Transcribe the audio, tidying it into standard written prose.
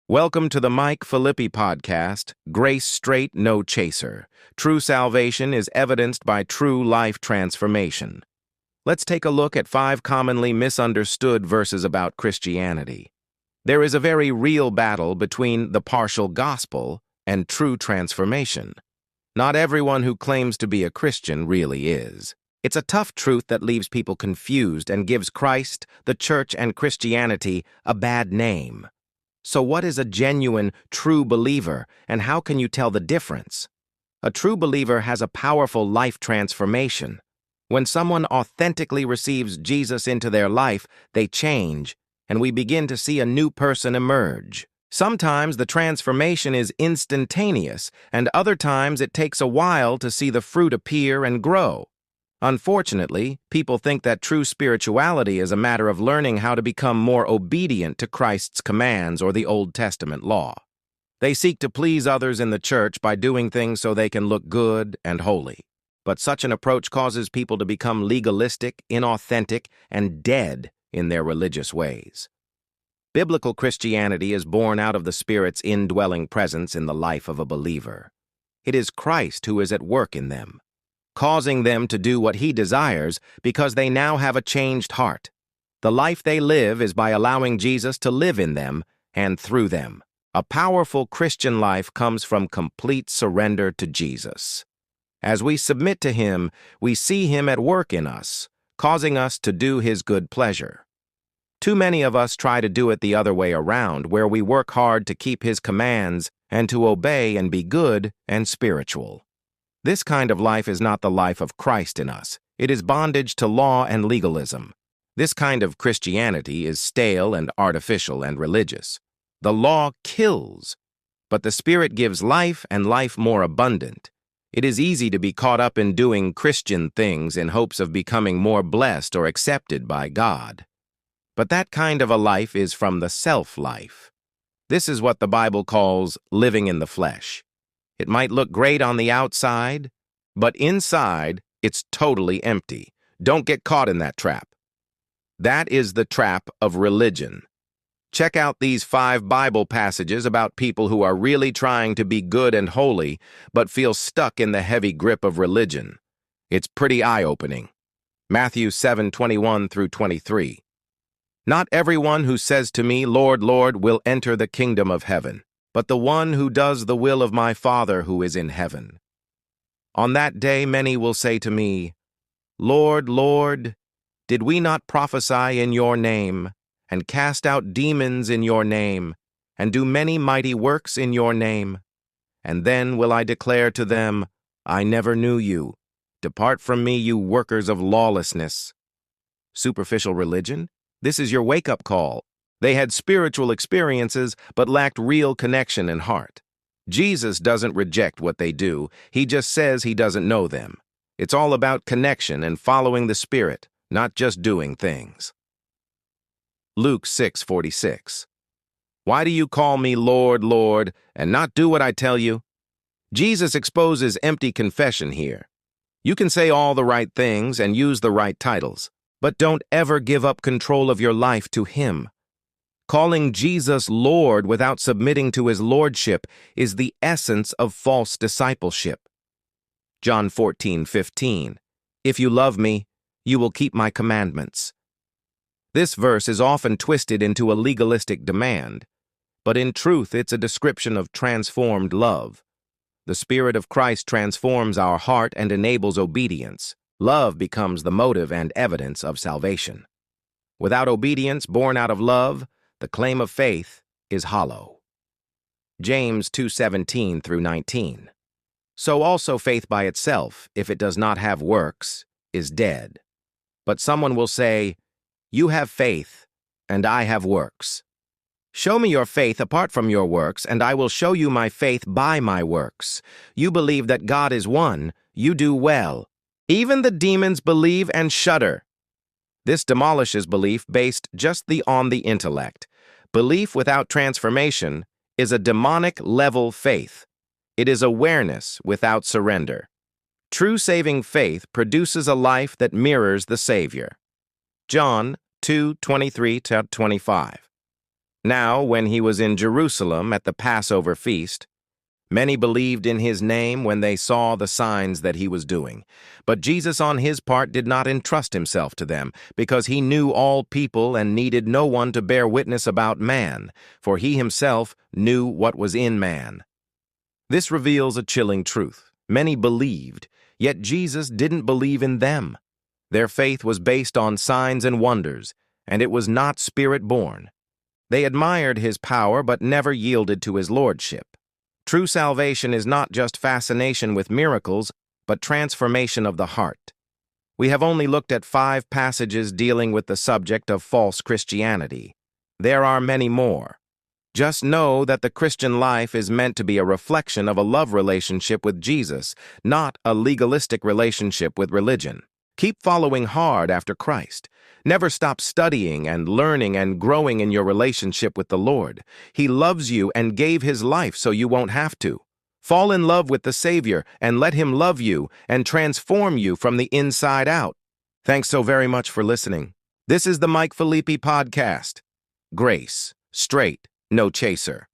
Welcome to the Mike Filippi podcast, Grace Straight, No Chaser. True salvation is evidenced by true life transformation. Let's take a look at 5 commonly misunderstood verses about Christianity. There is a very real battle between the partial gospel and true transformation. Not everyone who claims to be a Christian really is. It's a tough truth that leaves people confused and gives Christ, the church, and Christianity a bad name. So what is a genuine, true believer, and how can you tell the difference? A true believer has a powerful life transformation. When someone authentically receives Jesus into their life, they change, and we begin to see a new person emerge. Sometimes the transformation is instantaneous, and other times it takes a while to see the fruit appear and grow. Unfortunately, people think that true spirituality is a matter of learning how to become more obedient to Christ's commands or the Old Testament law. They seek to please others in the church by doing things so they can look good and holy. But such an approach causes people to become legalistic, inauthentic, and dead in their religious ways. Biblical Christianity is born out of the Spirit's indwelling presence in the life of a believer. It is Christ who is at work in them, causing them to do what He desires because they now have a changed heart. The life they live is by allowing Jesus to live in them and through them. A powerful Christian life comes from complete surrender to Jesus. As we submit to Him, we see Him at work in us, causing us to do His good pleasure. Too many of us try to do it the other way around, where we work hard to keep His commands and to obey and be good and spiritual. This kind of life is not the life of Christ in us. It is bondage to law and legalism. This kind of Christianity is stale and artificial and religious. The law kills, but the Spirit gives life and life more abundant. It is easy to be caught up in doing Christian things in hopes of becoming more blessed or accepted by God. But that kind of a life is from the self-life. This is what the Bible calls living in the flesh. It might look great on the outside, but inside, it's totally empty. Don't get caught in that trap. That is the trap of religion. Check out these 5 Bible passages about people who are really trying to be good and holy, but feel stuck in the heavy grip of religion. It's pretty eye-opening. Matthew 7:21 through 23. Not everyone who says to me, Lord, Lord, will enter the kingdom of heaven, but the one who does the will of my Father who is in heaven. On that day many will say to me, Lord, Lord, did we not prophesy in your name, and cast out demons in your name, and do many mighty works in your name? And then will I declare to them, I never knew you. Depart from me, you workers of lawlessness. Superficial religion? This is your wake-up call. They had spiritual experiences, but lacked real connection and heart. Jesus doesn't reject what they do. He just says He doesn't know them. It's all about connection and following the Spirit, not just doing things. Luke 6:46. Why do you call me Lord, Lord, and not do what I tell you? Jesus exposes empty confession here. You can say all the right things and use the right titles, but don't ever give up control of your life to Him. Calling Jesus Lord without submitting to His lordship is the essence of false discipleship. John 14:15. If you love me, you will keep my commandments. This verse is often twisted into a legalistic demand, but in truth it's a description of transformed love. The Spirit of Christ transforms our heart and enables obedience. Love becomes the motive and evidence of salvation. Without obedience born out of love, the claim of faith is hollow. James 2:17 through 19. So also faith by itself, if it does not have works, is dead. But someone will say, you have faith, and I have works. Show me your faith apart from your works, and I will show you my faith by my works. You believe that God is one, you do well. Even the demons believe and shudder. This demolishes belief based just on the intellect. Belief without transformation is a demonic-level faith. It is awareness without surrender. True saving faith produces a life that mirrors the Savior. John 2:23-25. Now, when he was in Jerusalem at the Passover feast, many believed in his name when they saw the signs that he was doing. But Jesus on his part did not entrust himself to them, because he knew all people and needed no one to bear witness about man, for he himself knew what was in man. This reveals a chilling truth. Many believed, yet Jesus didn't believe in them. Their faith was based on signs and wonders, and it was not spirit-born. They admired his power but never yielded to his lordship. True salvation is not just fascination with miracles, but transformation of the heart. We have only looked at 5 passages dealing with the subject of false Christianity. There are many more. Just know that the Christian life is meant to be a reflection of a love relationship with Jesus, not a legalistic relationship with religion. Keep following hard after Christ. Never stop studying and learning and growing in your relationship with the Lord. He loves you and gave his life so you won't have to. Fall in love with the Savior and let him love you and transform you from the inside out. Thanks so very much for listening. This is the Mike Filippi Podcast. Grace, straight, no chaser.